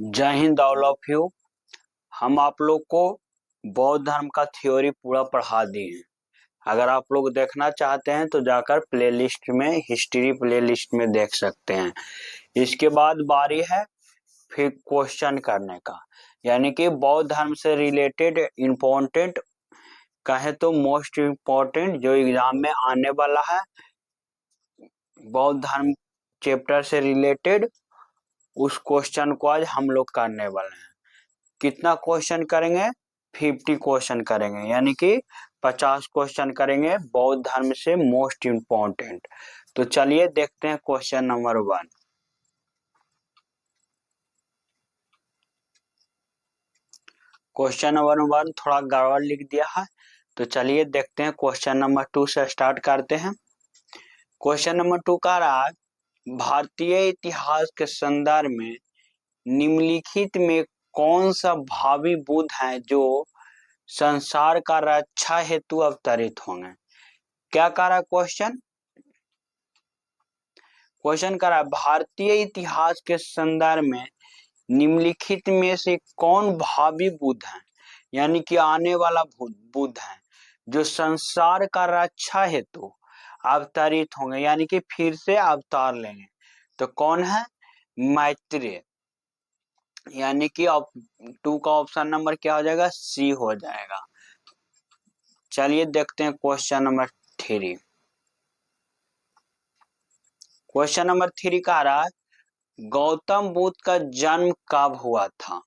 जय Hind all of you. हम आप लोग को बौद्ध धर्म का थ्योरी पूरा पढ़ा दिए हैं। अगर आप लोग देखना चाहते हैं तो जाकर प्लेलिस्ट में हिस्ट्री प्लेलिस्ट में देख सकते हैं। इसके बाद बारी है फिर क्वेश्चन करने का, यानी कि बौद्ध धर्म से रिलेटेड इम्पोर्टेंट कहे तो मोस्ट इम्पोर्टेंट जो एग्जाम में आने वाला है बौद्ध धर्म चैप्टर से रिलेटेड, उस क्वेश्चन को आज हम लोग करने वाले हैं। कितना क्वेश्चन करेंगे? 50 क्वेश्चन करेंगे, यानी कि 50 क्वेश्चन करेंगे बौद्ध धर्म से मोस्ट इम्पोर्टेंट। तो चलिए देखते हैं क्वेश्चन नंबर 1। क्वेश्चन नंबर 1 थोड़ा गड़बड़ लिख दिया है, तो चलिए देखते हैं क्वेश्चन नंबर 2 से स्टार्ट करते हैं। क्वेश्चन नंबर 2 कह रहा है, भारतीय इतिहास के संदर्भ में निम्नलिखित में कौन सा भावी बुद्ध है जो संसार का रक्षा हेतु अवतरित होंगे? क्या कह रहा है क्वेश्चन? क्वेश्चन कर रहा है, भारतीय इतिहास के संदर्भ में निम्नलिखित में से कौन भावी बुद्ध है, यानी कि आने वाला बुद्ध है जो संसार का रक्षा हेतु अवतरित होंगे, यानी कि फिर से अवतार लेंगे। तो कौन है? मैत्रेय, यानी कि 2 का ऑप्शन नंबर क्या हो जाएगा? सी हो जाएगा। चलिए देखते हैं क्वेश्चन नंबर 3। क्वेश्चन नंबर 3 कह रहा है, गौतम बुद्ध का जन्म कब हुआ था?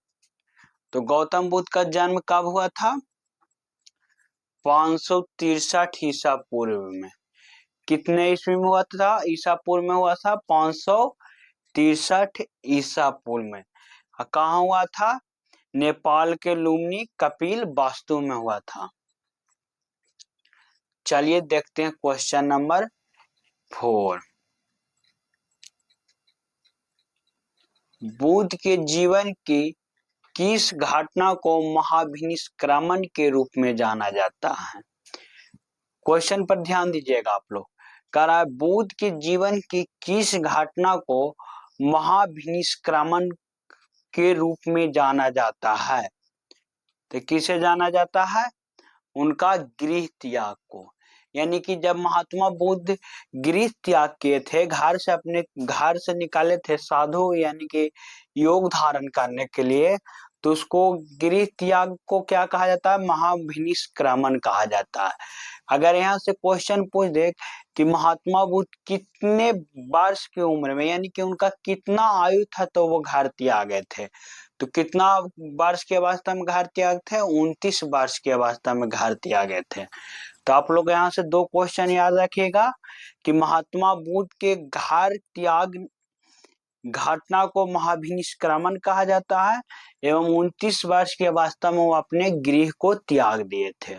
तो गौतम बुद्ध का जन्म कब हुआ था? 563 ईसा पूर्व में। कितने ईस्वी में हुआ था? ईसा पूर्व में हुआ था 563 ईसा पूर्व में। कहाँ हुआ था? नेपाल के लुम्बिनी कपिल वास्तु में हुआ था। चलिए देखते हैं क्वेश्चन नंबर 4। बुद्ध के जीवन की किस घटना को महाभिनिष्क्रमण के रूप में जाना जाता है? क्वेश्चन पर ध्यान दीजिएगा आप लोग। कह रहा है, बुद्ध के जीवन की किस घटना को महाभिनिष्क्रमण के रूप में जाना जाता है? तो किसे जाना जाता है? उनका गृह त्याग को, यानी कि जब महात्मा बुद्ध गृह त्याग किए थे, घर से अपने घर से निकाले थे साधु यानी कि योग धारण करने के लिए, तो उसको गृह त्याग को क्या कहा जाता है? महाभिनिष्क्रमण कहा जाता है। अगर यहाँ से क्वेश्चन पूछ दे कि महात्मा बुद्ध कितने वर्ष की उम्र में, यानी कि उनका कितना आयु था तो वो घर त्याग गए थे, तो कितना वर्ष की अवस्था में घर त्याग थे? 29 वर्ष की अवस्था में घर त्याग गए थे। तो आप लोग यहाँ से 2 क्वेश्चन याद रखिएगा कि महात्मा बुद्ध के घर त्याग घटना को महाभिनिष्क्रमण कहा जाता है एवं 29 वर्ष की अवस्था में वो अपने गृह को त्याग दिए थे।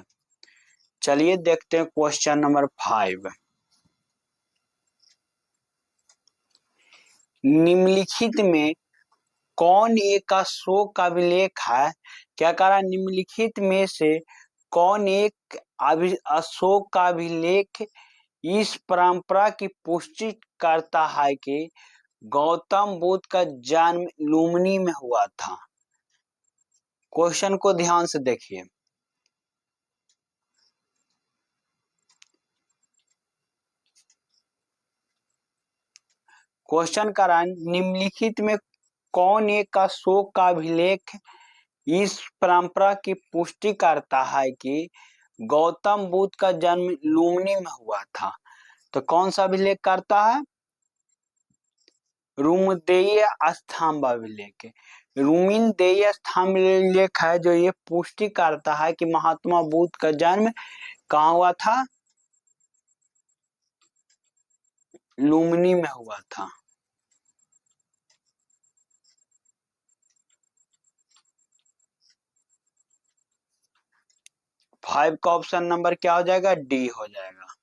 चलिए देखते हैं क्वेश्चन नंबर 5। निम्नलिखित में कौन एक अशोक का अभिलेख है? क्या कह रहा है? निम्नलिखित में से कौन एक अशोक का अभिलेख इस परंपरा की पुष्टि करता है कि गौतम बुद्ध का जन्म लुम्बिनी में हुआ था? क्वेश्चन को ध्यान से देखिए। क्वेश्चन का रहा, निम्नलिखित में कौन एक अशोक का अभिलेख इस परंपरा की पुष्टि करता है कि गौतम बुद्ध का जन्म लुम्बिनी में हुआ था? तो कौन सा अभिलेख करता है? रुमदेय स्तंभ अभिलेख। रुमिनदेय स्तंभ अभिलेख है जो ये पुष्टि करता है कि महात्मा बुद्ध का जन्म कहाँ हुआ था? लुम्बिनी में हुआ था। फाइव का ऑप्शन नंबर क्या हो जाएगा? डी हो जाएगा।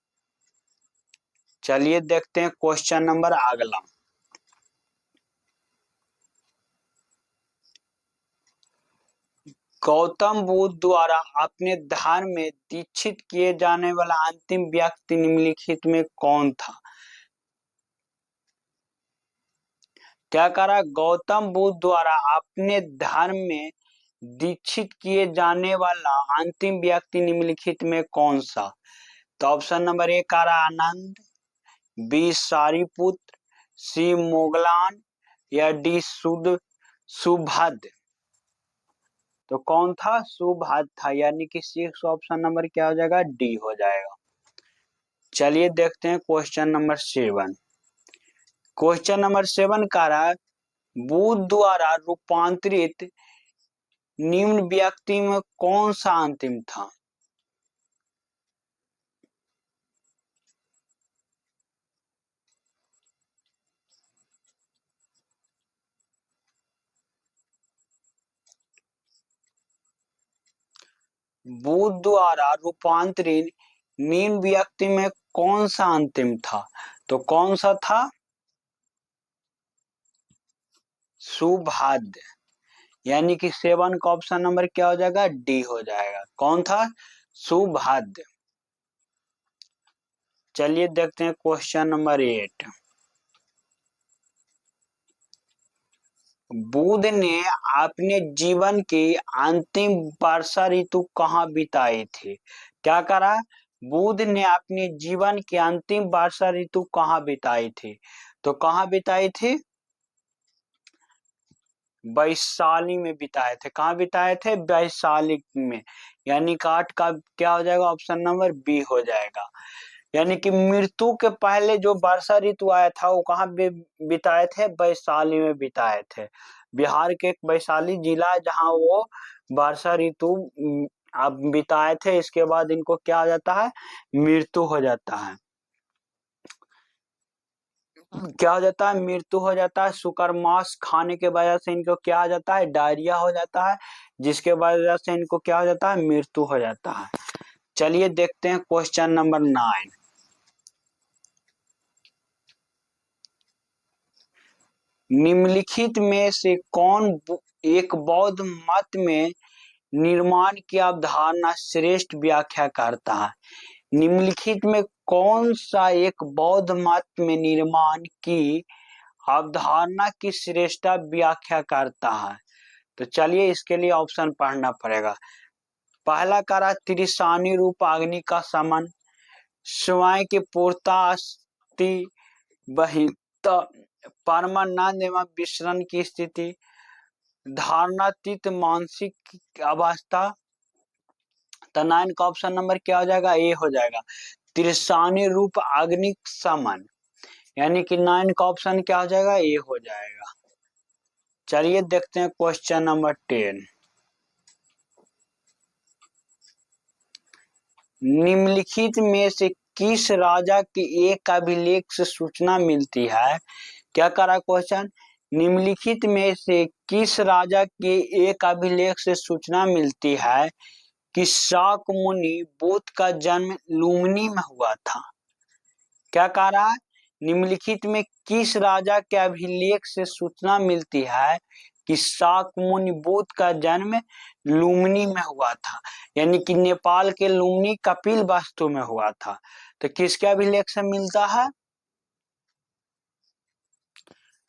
चलिए देखते हैं क्वेश्चन नंबर अगला। गौतम बुद्ध द्वारा अपने धर्म में दीक्षित किए जाने वाला अंतिम व्यक्ति निम्नलिखित में कौन था? क्या करा? गौतम बुद्ध द्वारा अपने धर्म में दीक्षित किए जाने वाला अंतिम व्यक्ति निम्नलिखित में कौन सा? तो ऑप्शन नंबर ए करा आनंद, बी सारिपुत्र, सी मोगलान या डी सुभद्र। तो कौन था? सुभद्र था, यानी कि सिक्स ऑप्शन नंबर क्या हो जाएगा? डी हो जाएगा। चलिए देखते हैं क्वेश्चन नंबर 7। क्वेश्चन नंबर 7 का रहा है, बुद्ध द्वारा रूपांतरित निम्न व्यक्ति में कौन सा अंतिम था? बुद्ध द्वारा रूपांतरित निम्न व्यक्ति में कौन सा अंतिम था? तो कौन सा था? सुभद्र, यानी कि 7 का ऑप्शन नंबर क्या हो जाएगा? डी हो जाएगा। कौन था? सुभद्र। चलिए देखते हैं क्वेश्चन नंबर 8। बुद्ध ने अपने जीवन की अंतिम वर्षा ऋतु कहाँ बिताई थी? क्या करा? बुद्ध ने अपने जीवन की अंतिम वर्षा ऋतु कहाँ बिताई थी? तो कहाँ बिताई थी? वैशाली में बिताए थे। कहाँ बिताए थे? वैशाली में, यानी कि 8 का क्या हो जाएगा? ऑप्शन नंबर बी हो जाएगा। यानी कि मृत्यु के पहले जो वर्षा ऋतु आया था वो कहाँ बिताए थे? वैशाली में बिताए थे। बिहार के एक वैशाली जिला है जहाँ वो वर्षा ऋतु अब बिताए थे। इसके बाद इनको क्या हो जाता है? मृत्यु हो जाता है। क्या हो जाता है? मृत्यु हो जाता है। शुकर मांस खाने के वजह से इनको क्या हो जाता है? डायरिया हो जाता है, जिसके वजह से इनको क्या हो जाता है? मृत्यु हो जाता है। चलिए देखते हैं क्वेश्चन नंबर 9। निम्नलिखित में से कौन एक बौद्ध मत में निर्माण की अवधारणा श्रेष्ठ व्याख्या करता है? निम्नलिखित में कौन सा एक बौद्ध मत में निर्माण की अवधारणा की श्रेष्ठता व्याख्या करता है? तो चलिए इसके लिए ऑप्शन पढ़ना पड़ेगा। पहला करा त्रिशानी रूप अग्नि का समन, स्वयं की पूर्ता अस्थि बहिता, परमानंद एवं विश्रण की स्थिति, धारणातीत मानसिक अवस्था। तो 9 का ऑप्शन नंबर क्या हो जाएगा? ए हो जाएगा। त्रिशानी रूप अग्नि समन, यानी कि 9 का ऑप्शन क्या हो जाएगा? ए हो जाएगा। चलिए देखते हैं क्वेश्चन नंबर 10। निम्नलिखित में से किस राजा के एक अभिलेख से सूचना मिलती है? क्या करा क्वेश्चन? निम्नलिखित में से किस राजा के एक अभिलेख से सूचना मिलती है कि शाक मुनि बुद्ध का जन्म लुम्बिनी में हुआ था? क्या कह रहा है? निम्नलिखित में किस राजा के अभिलेख से सूचना मिलती है कि शाकमुनि बुद्ध का जन्म लुम्बिनी में हुआ था? यानी कि नेपाल के लुम्बिनी कपिलवस्तु में हुआ था। तो किसके अभिलेख से मिलता है?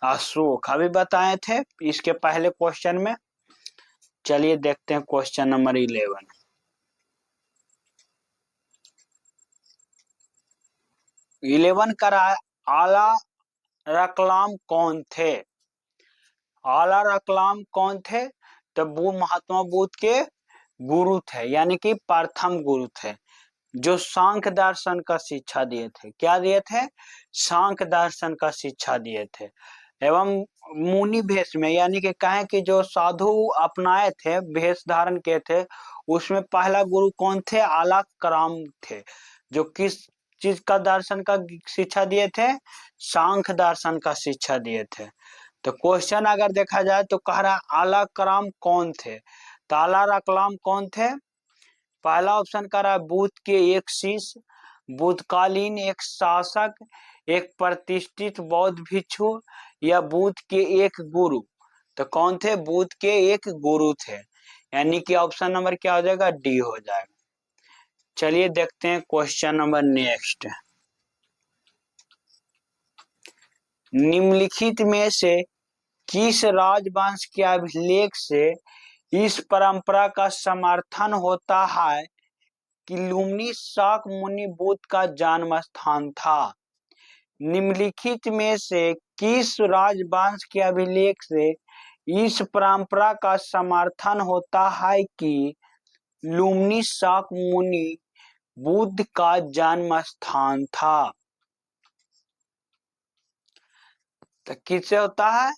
अशोक, अभी बताए थे इसके पहले क्वेश्चन में। चलिए देखते हैं क्वेश्चन नंबर 11। 11 का आला रकलाम कौन थे? आला रकलाम कौन थे? तो वो महात्मा बुद्ध के गुरु थे, यानी कि प्रथम गुरु थे, जो सांख्य दर्शन का शिक्षा दिए थे। क्या दिए थे? सांख्य दर्शन का शिक्षा दिए थे। एवं मुनि भेष में, यानी कि कहें कि जो साधु अपनाए थे, भेष धारण किए थे, उसमें पहला गुरु कौन थे? आला कराम थे, जो किस चीज का दर्शन का शिक्षा दिए थे? सांख्य दर्शन का शिक्षा दिए थे। तो क्वेश्चन अगर देखा जाए तो कह रहा है आला कराम कौन थे? तो आला रकलाम कौन थे? पहला ऑप्शन कह रहा है बुद्ध के एक शिष्य, बुद्धकालीन एक शासक, एक प्रतिष्ठित बौद्ध भिक्षु, या बुद्ध के एक गुरु। तो कौन थे? बुद्ध के एक गुरु थे, यानी कि ऑप्शन नंबर क्या हो जाएगा? डी हो जाएगा। चलिए देखते हैं क्वेश्चन नंबर नेक्स्ट। निम्नलिखित में से किस राजवंश के अभिलेख से इस परंपरा का समर्थन होता है कि लुम्बिनी शाक्यमुनि बुद्ध का जन्म स्थान था? निम्नलिखित में से किस राजवंश के अभिलेख से इस परंपरा का समर्थन होता है कि लुम्बिनी शाक्यमुनि बुद्ध का जन्म स्थान था? तो किससे होता है?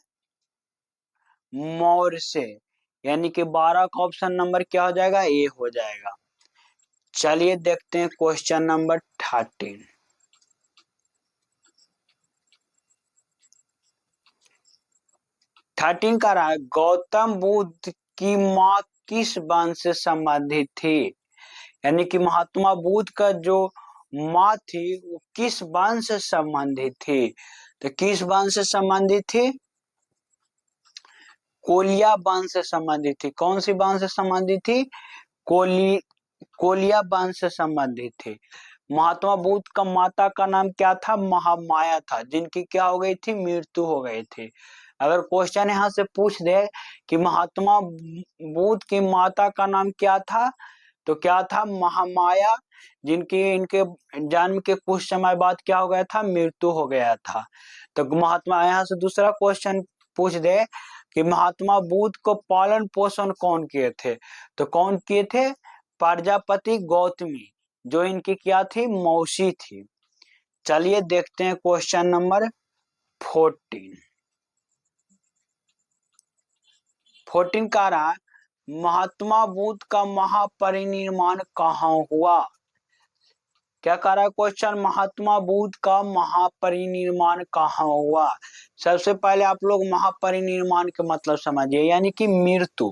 मौर्य से। यानी कि 12 का ऑप्शन नंबर क्या हो जाएगा? ए हो जाएगा। चलिए देखते हैं क्वेश्चन नंबर 13। 13 का रहा है, गौतम बुद्ध की माँ किस वंश से संबंधित थी? यानी कि महात्मा बुद्ध का जो माँ थी वो किस वंश से संबंधित थी? तो किस वंश से संबंधित थी? कोलिया वंश से संबंधित थी। कौन सी वंश से संबंधित थी? कोलिया वंश से संबंधित थी। महात्मा बुद्ध का माता का नाम क्या था? महामाया था, जिनकी क्या हो गई थी? मृत्यु हो गई थी। अगर क्वेश्चन यहाँ से पूछ दे कि महात्मा बुद्ध की माता का नाम क्या था, तो क्या था? महामाया, जिनकी इनके जन्म के कुछ समय बाद क्या हो गया था? मृत्यु हो गया था। तो महात्मा, यहाँ से दूसरा क्वेश्चन पूछ दे कि महात्मा बुद्ध को पालन पोषण कौन किए थे, तो कौन किए थे? प्रजापति गौतमी, जो इनकी क्या थी? मौसी थी। चलिए देखते हैं क्वेश्चन नंबर 14। 14 का रहा, महात्मा बुद्ध का महापरिनिर्वाण कहाँ हुआ? क्या कह रहा है क्वेश्चन? महात्मा बुद्ध का महापरिनिर्वाण कहाँ हुआ? सबसे पहले आप लोग महापरिनिर्वाण के मतलब समझिए, यानी कि मृत्यु।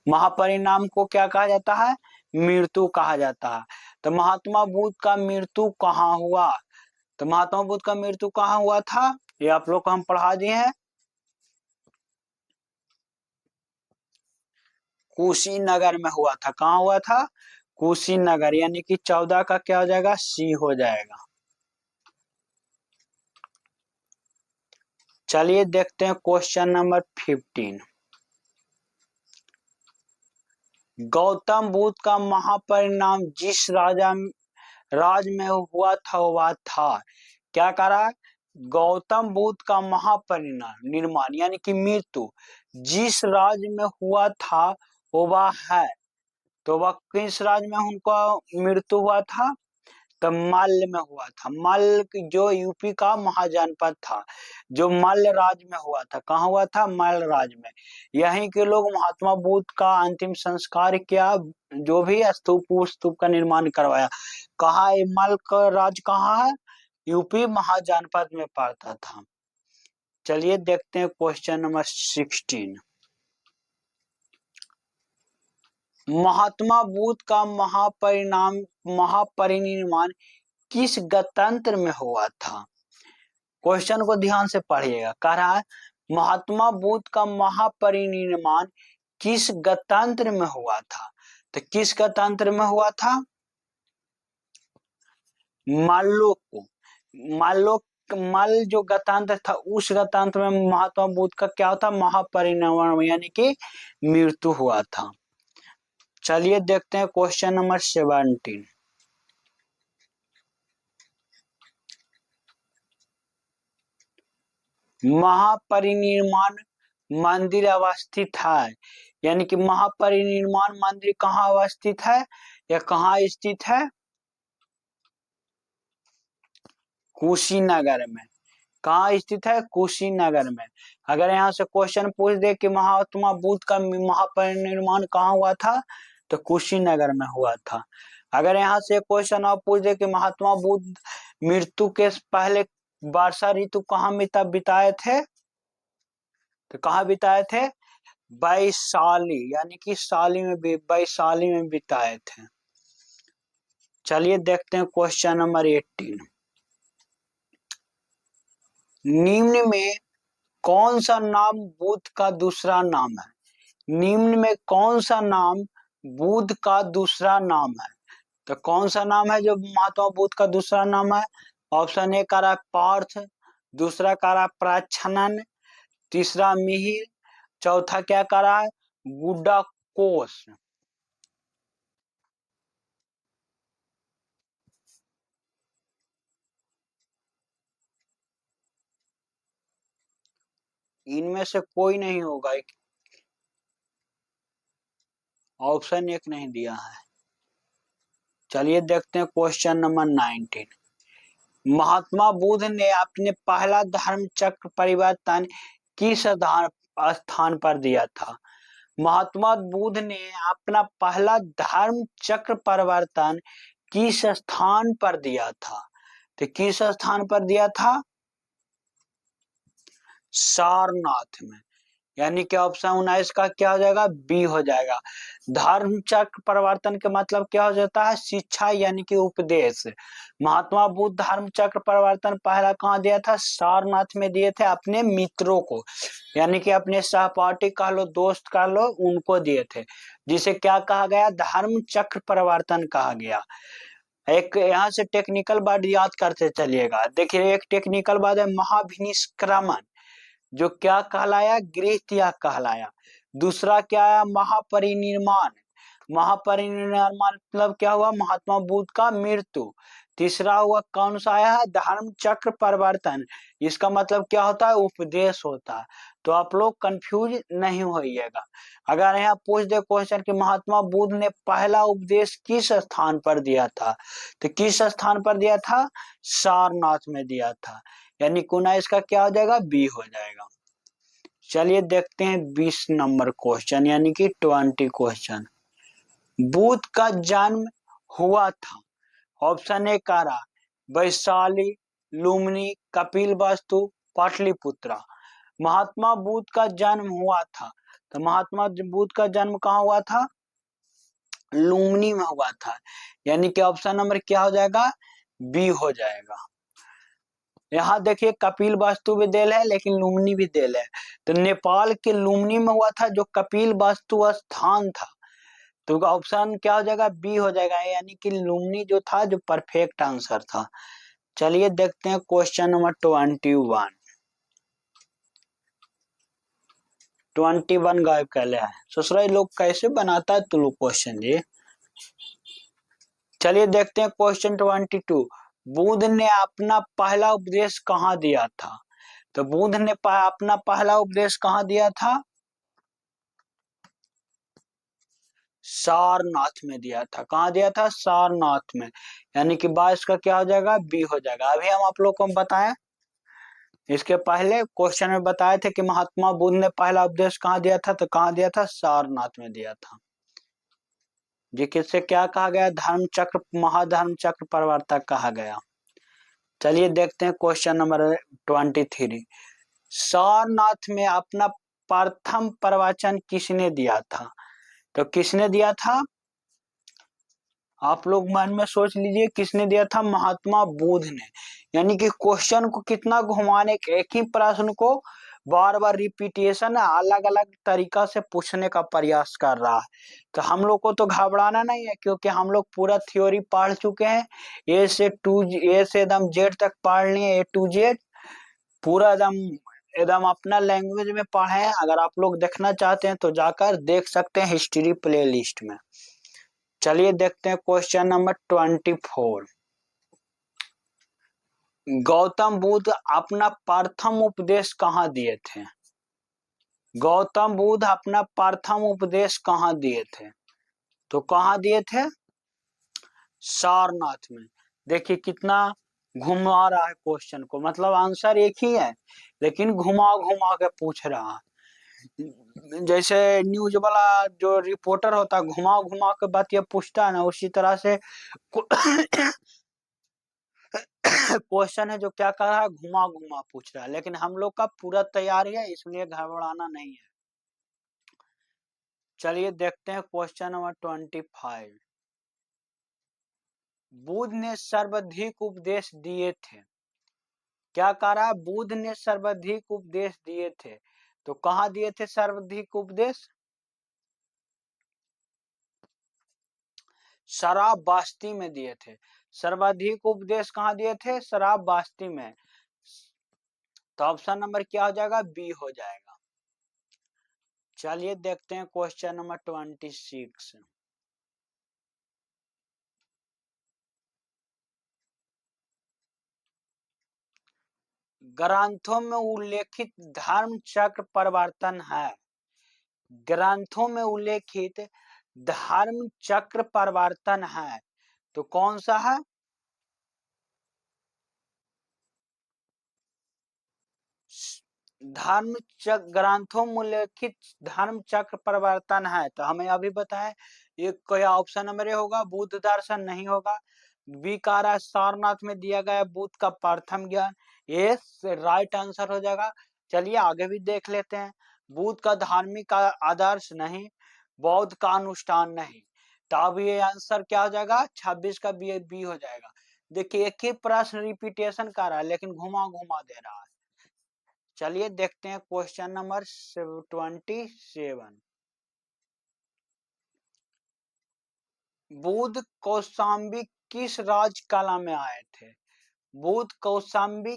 महापरिणाम को क्या कहा जाता है? मृत्यु कहा जाता है। तो महात्मा बुद्ध का मृत्यु कहाँ हुआ? तो महात्मा बुद्ध का मृत्यु कहाँ हुआ था? ये आप लोग को हम पढ़ा दिए हैं, कुशीनगर में हुआ था। कहाँ हुआ था? कुशीनगर। यानी कि 14 का क्या हो जाएगा? सी हो जाएगा। चलिए देखते हैं क्वेश्चन नंबर 15। गौतम बुद्ध का महापरिणाम जिस राज में हुआ था वह था। क्या कह रहा है? गौतम बुद्ध का महापरिणाम निर्माण यानी कि मृत्यु जिस राज्य में हुआ था वो वह है। तो वह किस राज्य में उनका मृत्यु हुआ था? तो मल्ल में हुआ था। मल्ल जो यूपी का महाजनपद था, जो मल्ल राज्य में हुआ था। कहाँ हुआ था? मल्ल राज्य में। यहीं के लोग महात्मा बुद्ध का अंतिम संस्कार किया, जो भी स्तूप का निर्माण करवाया। कहाँ? मल्ल का राज्य कहाँ है? यूपी महाजनपद में पड़ता था। चलिए देखते हैं क्वेश्चन नंबर 16। महात्मा बुद्ध का महापरिनिर्वाण किस गणतंत्र में हुआ था? क्वेश्चन को ध्यान से पढ़िएगा। कह रहा है महात्मा बुद्ध का महापरिनिर्वाण किस गणतंत्र में हुआ था? तो किस गणतंत्र में हुआ था? मल्ल जो गणतंत्र था उस गणतंत्र में महात्मा बुद्ध का क्या होता? महापरिनिर्वाण यानी कि मृत्यु हुआ था। चलिए देखते हैं क्वेश्चन नंबर 17। महापरिनिर्वाण मंदिर अवस्थित है, यानी कि महापरिनिर्वाण मंदिर कहाँ अवस्थित है या कहाँ स्थित है? कुशीनगर में। कहाँ स्थित है? कुशीनगर में। अगर यहाँ से क्वेश्चन पूछ दे कि महात्मा बुद्ध का महापरिनिर्वाण कहाँ हुआ था, तो कुशीनगर में हुआ था। अगर यहाँ से क्वेश्चन और पूछ दे कि महात्मा बुद्ध मृत्यु के पहले वर्षा ऋतु कहाँ बिताए थे, तो कहाँ बिताए थे? वैशाली, यानी कि वैशाली में बिताए थे। चलिए देखते हैं क्वेश्चन नंबर 18। निम्न में कौन सा नाम बुद्ध का दूसरा नाम है? निम्न में कौन सा नाम बुद्ध का दूसरा नाम है? तो कौन सा नाम है जो महात्मा बुद्ध का दूसरा नाम है? ऑप्शन ए कह रहा है पार्थ, दूसरा कह रहा है प्रच्छन्न, तीसरा मिहिर, चौथा क्या कह रहा है, गुड्डाकोस। इनमें से कोई नहीं होगा, ऑप्शन एक नहीं दिया है। चलिए देखते हैं क्वेश्चन नंबर 19। महात्मा बुद्ध ने अपने पहला धर्म चक्र परिवर्तन किस स्थान पर दिया था। महात्मा बुद्ध ने अपना पहला धर्म चक्र परिवर्तन किस स्थान पर दिया था। तो किस स्थान पर दिया था, सारनाथ में। यानी कि ऑप्शन 19 का क्या हो जाएगा, बी हो जाएगा। धर्म चक्र परिवर्तन के मतलब क्या हो जाता है, शिक्षा यानी कि उपदेश। महात्मा बुद्ध धर्म चक्र परिवर्तन पहला कहाँ दिया था, सारनाथ में दिए थे, अपने मित्रों को, यानी कि अपने सहपाठी कह लो, दोस्त कह लो, उनको दिए थे, जिसे क्या कहा गया, धर्म चक्र परिवर्तन कहा गया। एक यहाँ से टेक्निकल वर्ड याद करते चलिएगा। देखिए एक टेक्निकल वर्ड है महाभिनिष्क्रमण, जो क्या कहलाया, गृह त्याग कहलाया। दूसरा क्या है, महापरिनिर्वाण। महापरिनिर्वाण मतलब क्या हुआ, महात्मा बुद्ध का मृत्यु। तीसरा हुआ कौन सा आया है, धर्म चक्र परिवर्तन। इसका मतलब क्या होता है, उपदेश होता है। तो आप लोग कंफ्यूज नहीं होइएगा। अगर यहाँ पूछ दे क्वेश्चन कि महात्मा बुद्ध ने पहला उपदेश किस स्थान पर दिया था, तो किस स्थान पर दिया था, सारनाथ में दिया था। यानी कुना इसका क्या हो जाएगा, बी हो जाएगा। चलिए देखते हैं 20 नंबर क्वेश्चन, यानी कि 20 क्वेश्चन। बुद्ध का जन्म हुआ था, ऑप्शन ए कह रहा वैशाली, लुम्बिनी, कपिलवस्तु, पाटलिपुत्रा। महात्मा बुद्ध का जन्म हुआ था, तो महात्मा बुद्ध का जन्म कहाँ हुआ था, लुम्बिनी में हुआ था। यानी कि ऑप्शन नंबर क्या हो जाएगा, बी हो जाएगा। यहाँ देखिए कपिल वस्तु भी देल है, लेकिन लुम्बिनी भी देल है। तो नेपाल के लुम्बिनी में हुआ था, जो कपिल वस्तु स्थान था। तो ऑप्शन क्या हो जाएगा, बी हो जाएगा, यानी कि लुम्बिनी जो था, जो परफेक्ट आंसर था। चलिए देखते हैं क्वेश्चन नंबर 21। 21 गायब कर लिया है, ससुराल लोग कैसे बनाता है तू लोग क्वेश्चन ये। चलिए देखते हैं क्वेश्चन 22। बुद्ध ने अपना पहला उपदेश कहाँ दिया था। तो बुद्ध ने अपना पहला उपदेश कहाँ दिया था, सारनाथ में दिया था। कहाँ दिया था, सारनाथ में। यानी कि 22 का क्या हो जाएगा, बी हो जाएगा। अभी हम आप लोग को बताएं, इसके पहले क्वेश्चन में बताए थे कि महात्मा बुद्ध ने पहला उपदेश कहाँ दिया था, तो कहाँ दिया था, सारनाथ में दिया था। जी किससे क्या कहा गया, धर्म चक्र, महाधर्म चक्र प्रवर्तक कहा गया। चलिए देखते हैं क्वेश्चन नंबर 23। सारनाथ में अपना प्रथम प्रवचन किसने दिया था। तो किसने दिया था, आप लोग मन में सोच लीजिए, किसने दिया था, महात्मा बुद्ध ने। यानी कि क्वेश्चन को कितना घुमाने, एक ही प्रश्न को बार बार रिपीटेशन अलग अलग तरीका से पूछने का प्रयास कर रहा है। तो हम लोग को तो घबराना नहीं है, क्योंकि हम लोग पूरा थ्योरी पढ़ चुके हैं। ए से एकदम जेड तक पढ़ लिए, A to Z पूरा एकदम एकदम अपना लैंग्वेज में पढ़े हैं। अगर आप लोग देखना चाहते हैं तो जाकर देख सकते हैं हिस्ट्री प्ले लिस्ट में। चलिए देखते हैं क्वेश्चन नंबर 24। गौतम बुद्ध अपना प्रथम उपदेश कहाँ दिए थे। गौतम बुद्ध अपना प्रथम उपदेश कहाँ दिए थे, तो कहाँ दिए थे, सारनाथ में। देखिए कितना घुमा रहा है क्वेश्चन को, मतलब आंसर एक ही है, लेकिन घुमा घुमा के पूछ रहा है। जैसे न्यूज वाला जो रिपोर्टर होता है, घुमा घुमा के बात ये पूछता है ना, उसी तरह से क्वेश्चन है जो क्या कर रहा है, घुमा घुमा पूछ रहा है। लेकिन हम लोग का पूरा तैयारी है, इसलिए घबराना नहीं है। चलिए देखते हैं क्वेश्चन नंबर 25। बुद्ध ने सर्वाधिक उपदेश दिए थे, क्या कह रहा है, बुद्ध ने सर्वाधिक उपदेश दिए थे। तो कहाँ दिए थे सर्वाधिक उपदेश, शराब बास्ती में दिए थे। सर्वाधिक उपदेश कहाँ दिए थे, शराब बास्ती में। तो ऑप्शन नंबर क्या हो जाएगा, बी हो जाएगा। चलिए देखते हैं क्वेश्चन नंबर 26। ग्रंथों में उल्लेखित धर्म चक्र परिवर्तन है। ग्रंथों में उल्लेखित धर्म चक्र परिवर्तन है तो कौन सा है? धर्म चक्र, ग्रंथों में उल्लेखित धर्म चक्र परिवर्तन है तो हमें अभी बताए ये कोई ऑप्शन नंबर ए होगा, बुद्ध दर्शन नहीं होगा। बी कह रहा है सारनाथ में दिया गया बुद्ध का प्रथम ज्ञान, ये राइट आंसर हो जाएगा। चलिए आगे भी देख लेते हैं। बुद्ध का धार्मिक आदर्श नहीं, बौद्ध का अनुष्ठान नहीं, तो अब ये आंसर क्या हो जाएगा, 26 का बी हो जाएगा। देखिए एक ही प्रश्न रिपीटेशन कर रहा है लेकिन घुमा घुमा दे रहा है। चलिए देखते हैं क्वेश्चन नंबर 27। बुद्ध कौशाम्बी किस राजकला में आए थे? बुद्ध कौशाम्बी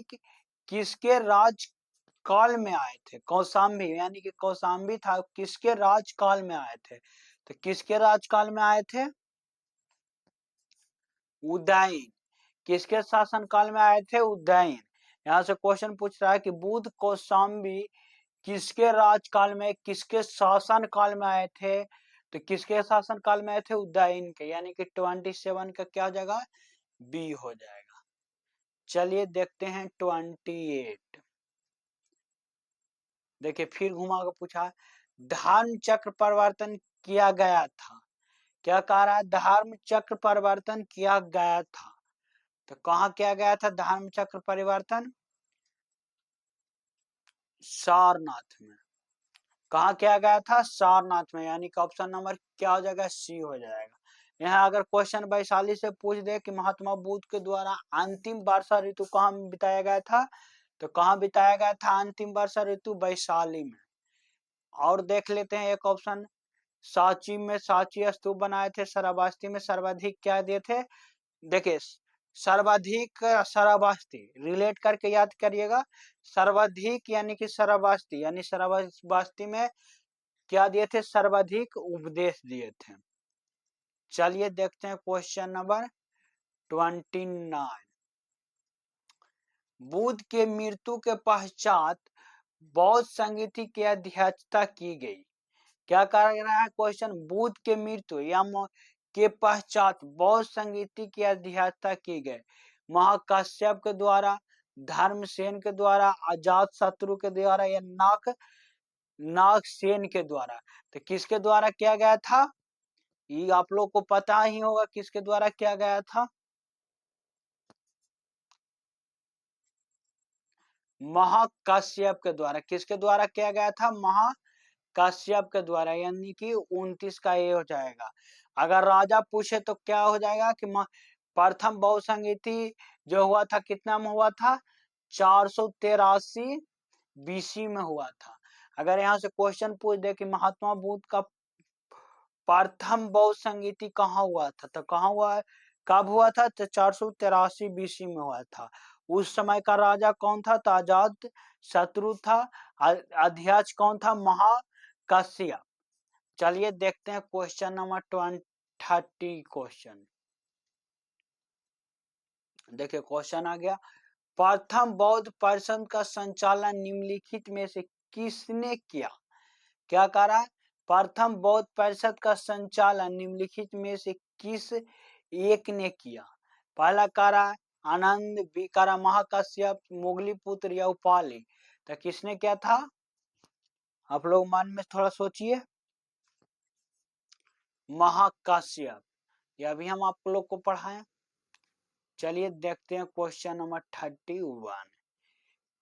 किसके राजकाल में आए थे? कौशाम्बी यानी कि कौशाम्बी था किसके राजकाल में आए थे? तो किसके राजकाल में आए थे? उदयन। किसके शासन काल में आए थे? उदयन। यहाँ से क्वेश्चन पूछ रहा है कि बुद्ध कौशाम्बी किसके राजकाल में, किसके शासन काल में आए थे? तो किसके शासन काल में आए थे? उदयन के, यानी कि 27 का क्या हो जाएगा, बी हो जाएगा। चलिए देखते हैं 28। देखिए फिर घुमा के पूछा, धर्म चक्र परिवर्तन किया गया था। क्या कह रहा है, धर्म चक्र परिवर्तन किया गया था। तो कहाँ किया गया था धर्म चक्र परिवर्तन? सारनाथ में। कहा किया गया था? सारनाथ में, यानी कि ऑप्शन नंबर क्या हो जाएगा, सी हो जाएगा। यहाँ अगर क्वेश्चन वैशाली से पूछ दे कि महात्मा बुद्ध के द्वारा अंतिम वर्षा ऋतु कहाँ बिताया गया था, तो कहाँ बिताया गया था अंतिम वर्षा ऋतु? वैशाली में। और देख लेते हैं एक ऑप्शन, सांची में सांची स्तूप बनाए थे, श्रावस्ती में सर्वाधिक क्या दिए थे? देखिए सर्वाधिक श्रावस्ती रिलेट करके याद करिएगा, सर्वाधिक यानी कि श्रावस्ती, यानी श्रावस्ती में क्या दिए थे? सर्वाधिक उपदेश दिए थे। चलिए देखते हैं क्वेश्चन नंबर 29। बुद्ध के मृत्यु के पश्चात बौद्ध संगीति की अध्यक्षता की गई। क्या कह रहा है क्वेश्चन, बुद्ध के मृत्यु या के पश्चात बौद्ध संगीति की अध्यक्षता की गई। महाकाश्यप के द्वारा, धर्मसेन के द्वारा, अजात शत्रु के द्वारा या नागसेन के द्वारा? तो किसके द्वारा किया गया था? ये आप लोग को पता ही होगा किसके द्वारा किया गया था। महाकाश्यप के द्वारा। किसके द्वारा किया गया था? महाकाश्यप के द्वारा, यानी कि 29 का ये हो जाएगा। अगर राजा पूछे तो क्या हो जाएगा कि प्रथम बौद्ध संगीति जो हुआ था कितना में हुआ था? 483 बीसी में हुआ था। अगर यहाँ से क्वेश्चन पूछ दे कि महात्मा बुद्ध का प्रथम बौद्ध संगीति कहाँ हुआ था, तो कहाँ हुआ, कब हुआ था? तो 483 बीसी में हुआ था। उस समय का राजा कौन था? तो अजात शत्रु था। अध्यक्ष कौन था? महाकाश्यप। चलिए देखते हैं क्वेश्चन नंबर 30 क्वेश्चन। देखिए क्वेश्चन आ गया, प्रथम बौद्ध परिषद का संचालन निम्नलिखित में से किसने किया? क्या कह रहा है, प्रथम बौद्ध परिषद का संचालन निम्नलिखित में से किस एक ने किया? पहला कह रहा है आनंद, बी कह रहा महाकाश्यप, मुगलीपुत्र या उपाली। तो किसने किया था? आप लोग मन में थोड़ा सोचिए। महाकाश्यप, यह भी हम आप लोग को पढ़ाएं। चलिए देखते हैं क्वेश्चन नंबर 31।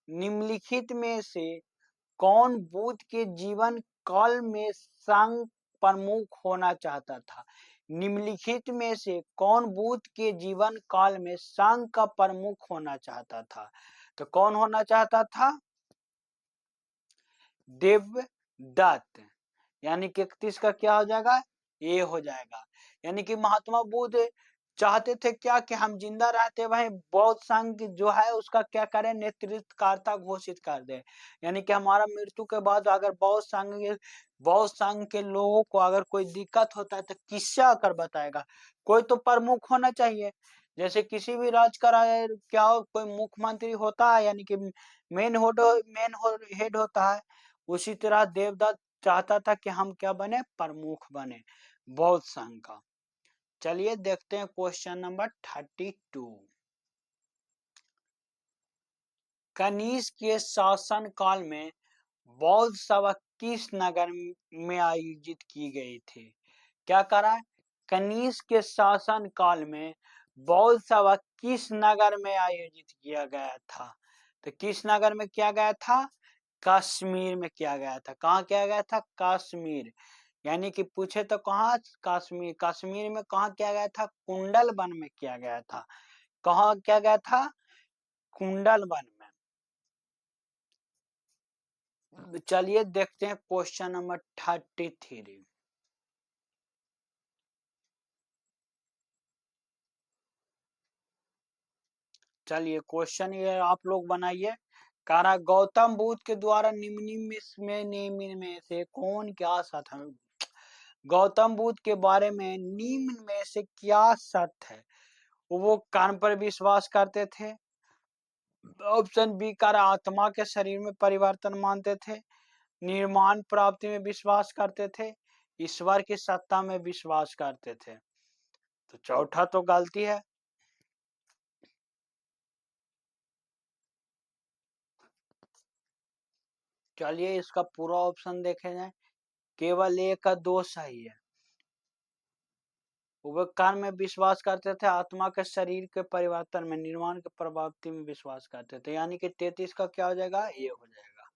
निम्नलिखित में से कौन बुद्ध के जीवन काल में संघ प्रमुख होना चाहता था? निम्नलिखित में से कौन बुद्ध के जीवन काल में संघ का प्रमुख होना चाहता था? तो कौन होना चाहता था? देवदत्त, यानी कि 31 का क्या हो जाएगा? ए हो जाएगा। यानी कि महात्मा बुद्ध चाहते थे क्या कि हम जिंदा रहते वही बौद्ध संघ जो है उसका क्या करें, नेतृत्वकर्ता घोषित कर दे। यानी कि हमारा मृत्यु के बाद अगर बौद्ध संघ के लोगों को अगर कोई दिक्कत होता है तो किससे आकर बताएगा, कोई तो प्रमुख होना चाहिए। जैसे किसी भी राज्य का क्या हो, कोई मुख्यमंत्री होता है, यानी कि हेड होता है। उसी तरह देवदत्त चाहता था कि हम क्या बने, प्रमुख बने बौद्ध संघ का। चलिए देखते हैं क्वेश्चन नंबर 32। कनिष्क के शासन काल में बौद्ध सभा किस नगर में आयोजित की गई थी? क्या करा, कनिष्क के शासन काल में बौद्ध सभा किस नगर में आयोजित किया गया था? तो किस नगर में किया गया था? कश्मीर में किया गया था। कहाँ किया गया था? कश्मीर। यानी कि पूछे तो कहाँ, कश्मीर। कश्मीर में कहाँ किया गया था? कुंडल वन में किया गया था। कहाँ किया गया था? कुंडल वन में। चलिए देखते हैं क्वेश्चन नंबर 33। चलिए क्वेश्चन ये आप लोग बनाइए। कारा गौतम बुद्ध के द्वारा निम्न में से कौन क्या सत्य है? गौतम बुद्ध के बारे में निम्न में से क्या सत्य है? वो कर्म पर विश्वास करते थे। ऑप्शन बी कर आत्मा के शरीर में परिवर्तन मानते थे। निर्माण प्राप्ति में विश्वास करते थे। ईश्वर की सत्ता में विश्वास करते थे। तो चौथा तो गलती है। चलिए इसका पूरा ऑप्शन देखे जाए, केवल एक का दो सही है। वो कर्म में विश्वास करते थे, आत्मा के शरीर के परिवर्तन में, निर्माण के प्रभावती में विश्वास करते थे। यानी कि 33 का क्या हो जाएगा? ये हो जाएगा।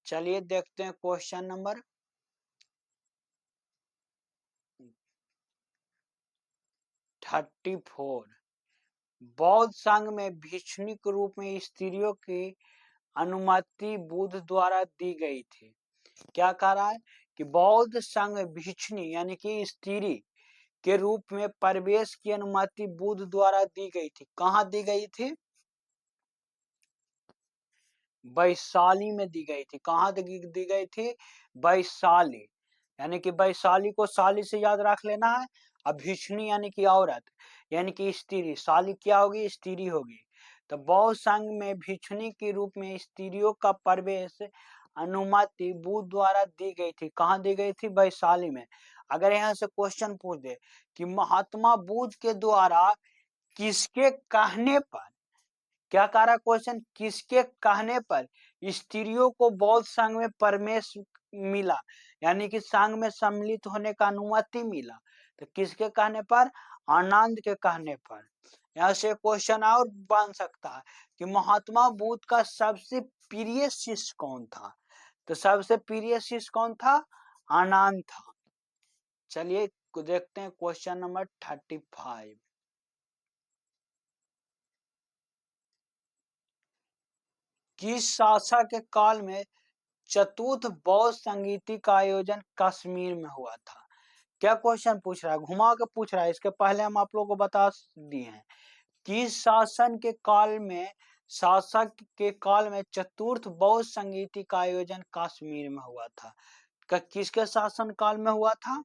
चलिए देखते हैं क्वेश्चन नंबर 34। बौद्ध संघ में भिक्षुणी के रूप में स्त्रियों की अनुमति बुद्ध द्वारा दी गई थी। क्या कह रहा है कि बौद्ध संघ में भिक्षुणी यानी कि स्त्री के रूप में प्रवेश की अनुमति बुद्ध द्वारा दी गई थी। कहाँ दी गई थी? वैशाली में दी गई थी। कहाँ दी गई थी? वैशाली। यानी कि वैशाली को शाली से याद रख लेना है। अब भिक्षुणी यानी कि औरत, यानी कि स्त्री। शाली क्या होगी? स्त्री होगी। तो बौद्ध संघ में भिक्षुणी के रूप में स्त्रियों का प्रवेश अनुमति बुद्ध द्वारा दी गई थी। कहाँ दी गई थी? वैशाली में। अगर यहाँ से क्वेश्चन पूछ दे कि महात्मा बुद्ध के द्वारा किसके कहने पर, क्या कह रहा क्वेश्चन, किसके कहने पर स्त्रियों को बौद्ध संघ में प्रवेश मिला, यानी कि संघ में सम्मिलित होने का अनुमति मिला, तो किसके कहने पर? आनंद के कहने पर। यहाँ से क्वेश्चन और बन सकता है कि महात्मा बुद्ध का सबसे प्रिय शिष्य कौन था? तो सबसे प्रिय शिष्य कौन था? आनंद था। चलिए देखते हैं क्वेश्चन नंबर 35। किस शासक के काल में चतुर्थ बौद्ध संगीति का आयोजन कश्मीर में हुआ था? क्या क्वेश्चन पूछ रहा है? घुमा के पूछ रहा है। इसके पहले हम आप लोगों को बता दिए हैं। किस शासक के काल में चतुर्थ बौद्ध संगीति का आयोजन कश्मीर में हुआ था? किसके शासन काल में हुआ था?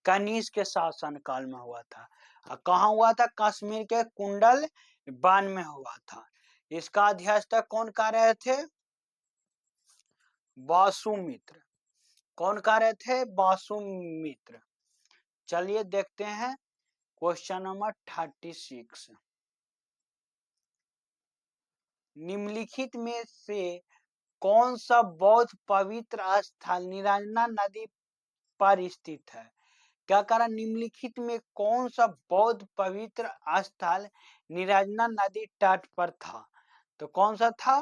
कनिष्क के शासन काल में हुआ था। कहाँ हुआ था? कश्मीर के कुंडल वन में हुआ था। इसका अध्यक्षता कौन कर रहे थे? वासुमित्र। कौन कर रहे थे? वासुमित्र। चलिए देखते हैं क्वेश्चन नंबर 36। निम्नलिखित में से कौन सा बौद्ध पवित्र स्थल निरंजना नदी पर स्थित है? क्या करा, निम्नलिखित में कौन सा बौद्ध पवित्र स्थल निरंजना नदी तट पर था? तो कौन सा था?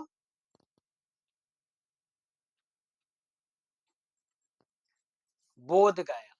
बोध गया।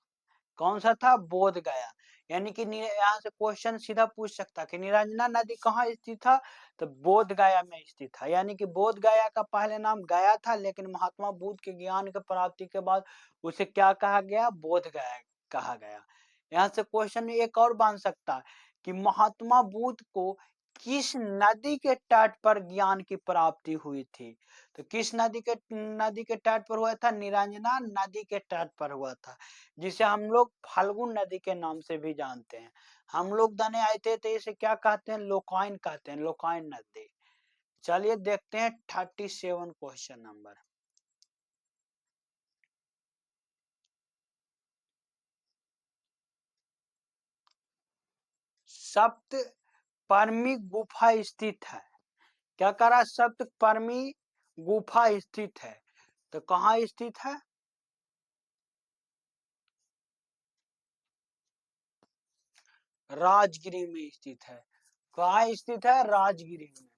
कौन सा था? बोध गया। यानी कि यहाँ से क्वेश्चन सीधा पूछ सकता कि निरंजना नदी कहाँ स्थित था? तो बोध गया में स्थित था। यानी कि बोध गया का पहले नाम गया था, लेकिन महात्मा बुद्ध के ज्ञान के प्राप्ति के बाद उसे क्या कहा गया? बोध गया कहा गया। यहाँ से क्वेश्चन एक और बन सकता है कि महात्मा बुद्ध को किस नदी के तट पर ज्ञान की प्राप्ति हुई थी? तो किस नदी के तट पर हुआ था? निरंजना नदी के तट पर हुआ था, जिसे हम लोग फाल्गुन नदी के नाम से भी जानते हैं। हम लोग दने आए थे तो इसे क्या कहते हैं? लोकाइन कहते हैं, लोकाइन नदी। चलिए देखते हैं 37 क्वेश्चन नंबर। सप्त परमी गुफा स्थित है। क्या कह रहा है? सप्त परमी गुफा स्थित है। तो कहाँ स्थित है? राजगिरी में स्थित है। कहाँ स्थित है? राजगिरी में।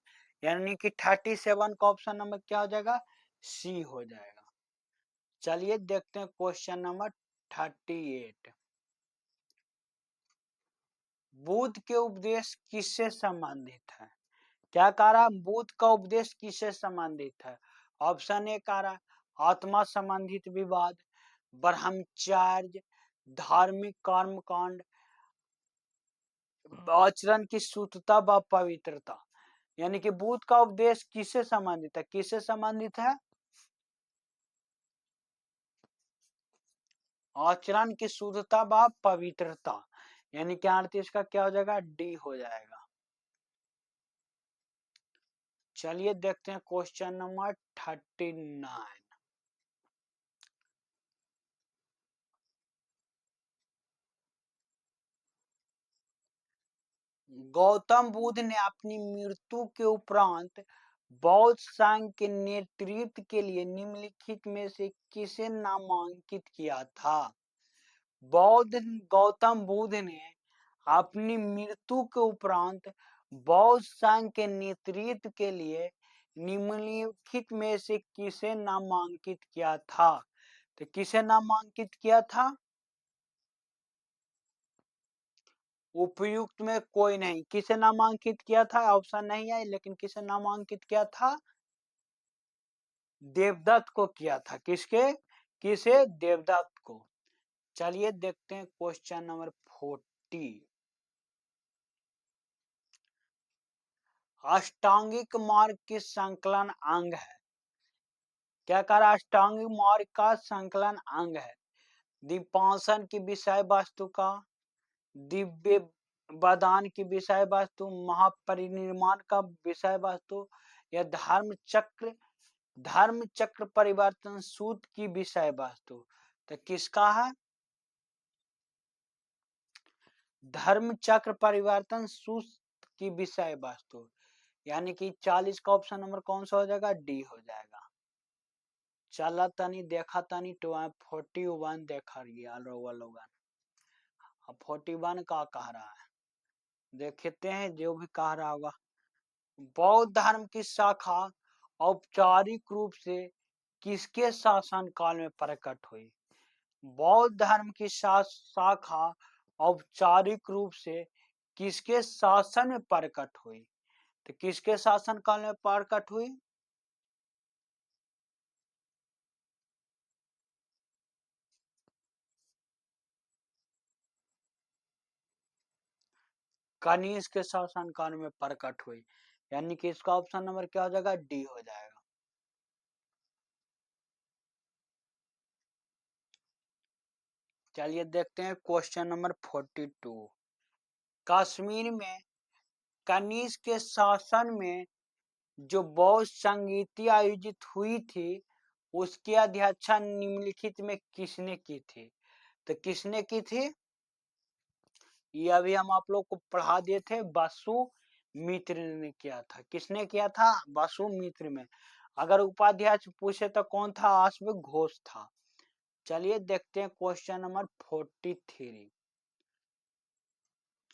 यानी कि 37 का ऑप्शन नंबर क्या हो जाएगा? सी हो जाएगा। चलिए देखते हैं क्वेश्चन नंबर 38। बुद्ध के उपदेश किससे संबंधित है? क्या कह रहा है? बुद्ध का उपदेश किससे संबंधित है? ऑप्शन ए कह रहा है आत्मा संबंधित विवाद, ब्रह्मचर्य, धार्मिक कर्म कांड, आचरण की शुद्धता व पवित्रता। यानी कि बुद्ध का उपदेश किससे संबंधित है? किससे संबंधित है? आचरण की शुद्धता व पवित्रता। यानी कि अर्थ इसका क्या हो जाएगा? डी हो जाएगा। चलिए देखते हैं क्वेश्चन नंबर 39। गौतम बुद्ध ने अपनी मृत्यु के उपरांत बौद्ध संघ के नेतृत्व के लिए निम्नलिखित में से किसे नामांकित किया था? बौद्ध गौतम बुद्ध ने अपनी मृत्यु के उपरांत बौद्ध संघ के नेतृत्व के लिए निम्नलिखित में से किसे नामांकित किया था? तो किसे नामांकित किया था? उपयुक्त में कोई नहीं। किसे नामांकित किया था? ऑप्शन नहीं है, लेकिन किसे नामांकित किया था? देवदत्त को किया था। किसके? किसे? देवदत्त को। चलिए देखते हैं क्वेश्चन नंबर 40। अष्टांगिक मार्ग की संकलन अंग है। क्या कह रहा है? अष्टांगिक मार्ग का संकलन अंग है। दीपासन की विषय वस्तु का, दिव्य वदान की विषय वस्तु, महापरिनिर्माण का विषय वस्तु, या धर्म चक्र परिवर्तन सूत्र की विषय वस्तु। तो किसका है? धर्म चक्र परिवर्तन सूत्र की विषय वस्तु। यानी कि 40 का ऑप्शन नंबर कौन सा हो जाएगा? डी हो जाएगा। चला तनी देखा तनी तो 41 देखा गया लोगन। अब 41 का कह रहा है, देखते हैं जो भी कह रहा होगा। बौद्ध धर्म की शाखा औपचारिक रूप से किसके शासन काल में प्रकट हुई? बौद्ध धर्म की शाखा औपचारिक रूप से किसके शासन में प्रकट हुई? तो किसके शासन काल में प्रकट हुई? कनिष्क के शासन काल में प्रकट हुई। यानी कि इसका ऑप्शन नंबर क्या हो जाएगा? डी हो जाएगा। चलिए देखते हैं क्वेश्चन नंबर 42। कश्मीर में कनिष्क के शासन में जो बौद्ध संगीति आयोजित हुई थी, उसकी अध्यक्षता निम्नलिखित में किसने की थी? तो किसने की थी? ये अभी हम आप लोग को पढ़ा दिए थे। वसु मित्र ने किया था। किसने किया था? वसु मित्र में। अगर उपाध्याय पूछे तो कौन था? अश्व घोष था। चलिए देखते हैं क्वेश्चन नंबर 43।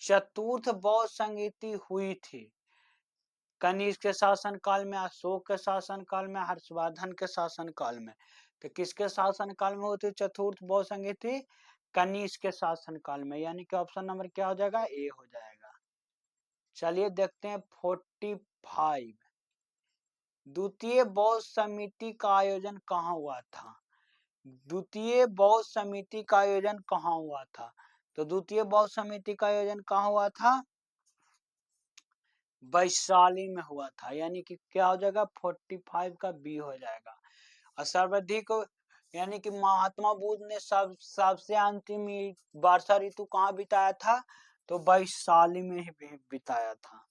चतुर्थ बौद्ध संगीति हुई थी कनिष्क के शासन काल में, अशोक के शासन काल में, हर्षवर्धन के शासन काल में। तो किसके शासन काल में होती चतुर्थ बौद्ध संगीति? कनिष्क के शासन काल में। यानी कि ऑप्शन नंबर क्या हो जाएगा? ए हो जाएगा। चलिए देखते हैं 45। द्वितीय बौद्ध समिति का आयोजन कहाँ हुआ था? द्वितीय बौद्ध समिति का आयोजन कहाँ हुआ था? तो द्वितीय बौद्ध समिति का आयोजन कहाँ हुआ था? वैशाली में हुआ था, यानी कि क्या हो जाएगा 45 का बी हो जाएगा। और सर्वाधिक यानी कि महात्मा बुद्ध ने सबसे अंतिम वर्षा ऋतु कहाँ बिताया था? तो वैशाली में ही बिताया था।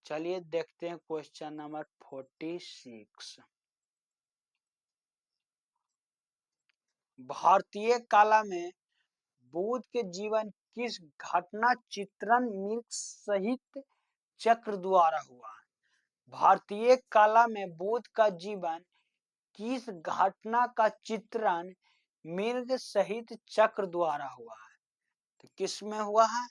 चलिए देखते हैं क्वेश्चन नंबर 46। भारतीय कला में बुद्ध के जीवन किस घटना चित्रण मिल्क सहित चक्र द्वारा हुआ? भारतीय कला में बुद्ध का जीवन किस घटना का चित्रण मृग सहित चक्र द्वारा हुआ है? तो किस में हुआ है?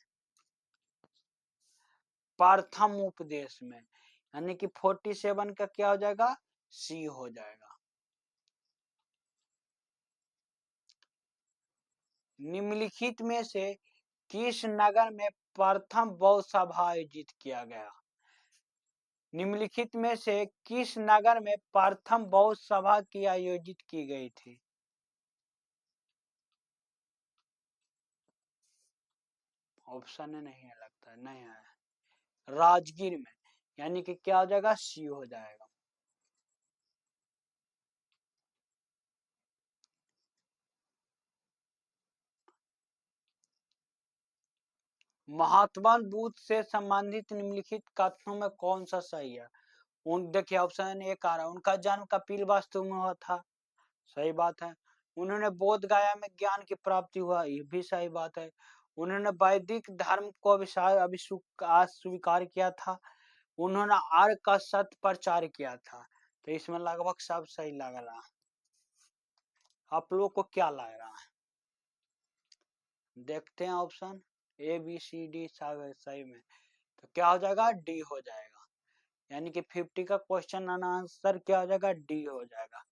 प्रथम उपदेश में, यानी कि 47 का क्या हो जाएगा? सी हो जाएगा। निम्नलिखित में से किस नगर में प्रथम बौद्ध सभा आयोजित किया गया? निम्नलिखित में से किस नगर में प्रथम बौद्ध सभा की आयोजित की गई थी? ऑप्शन नहीं है, लगता है नहीं है। राजगीर में, यानी कि क्या हो जाएगा? सी हो जाएगा। महात्मा बुद्ध से संबंधित निम्नलिखित कथनों में कौन सा सही है? उन देखिए ऑप्शन ए आ रहा है, उनका जन्म कपिल वस्तु में हुआ था, सही बात है। उन्होंने बोध गया में ज्ञान की प्राप्ति हुआ, ये भी सही बात है। उन्होंने वैदिक धर्म को अस्वीकार किया था। उन्होंने आर्य का सत्य प्रचार किया था। तो इसमें लगभग सब सही लग रहा है। आप लोगों को क्या लग रहा है? देखते हैं option A B C D सब सही में, तो क्या हो जाएगा? डी हो जाएगा। यानी कि 50 का क्वेश्चन आंसर क्या हो जाएगा? डी हो जाएगा।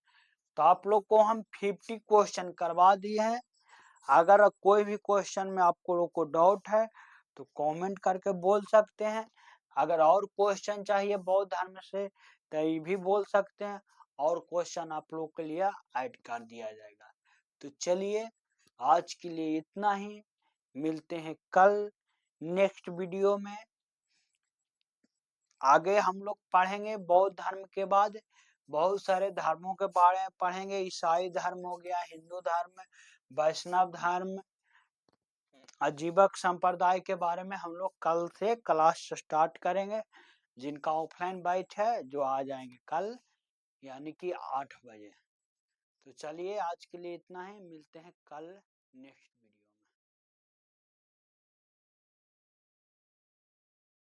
तो आप लोग को हम 50 क्वेश्चन करवा दिए हैं। अगर कोई भी क्वेश्चन में आपको लोग को डाउट है तो कमेंट करके बोल सकते हैं। अगर और क्वेश्चन चाहिए बौद्ध धर्म से तो ये भी बोल सकते हैं, और क्वेश्चन आप लोग के लिए ऐड कर दिया जाएगा। तो चलिए आज के लिए इतना ही, मिलते हैं कल नेक्स्ट वीडियो में। आगे हम लोग पढ़ेंगे बौद्ध धर्म के बाद बहुत सारे धर्मों के बारे में पढ़ेंगे। ईसाई धर्म हो गया, हिंदू धर्म, वैष्णव धर्म, अजीबक संप्रदाय के बारे में हम लोग कल से क्लास स्टार्ट करेंगे। जिनका ऑफलाइन बैच है जो आ जाएंगे कल, यानी कि 8 बजे। तो चलिए आज के लिए इतना ही, मिलते हैं कल नेक्स्ट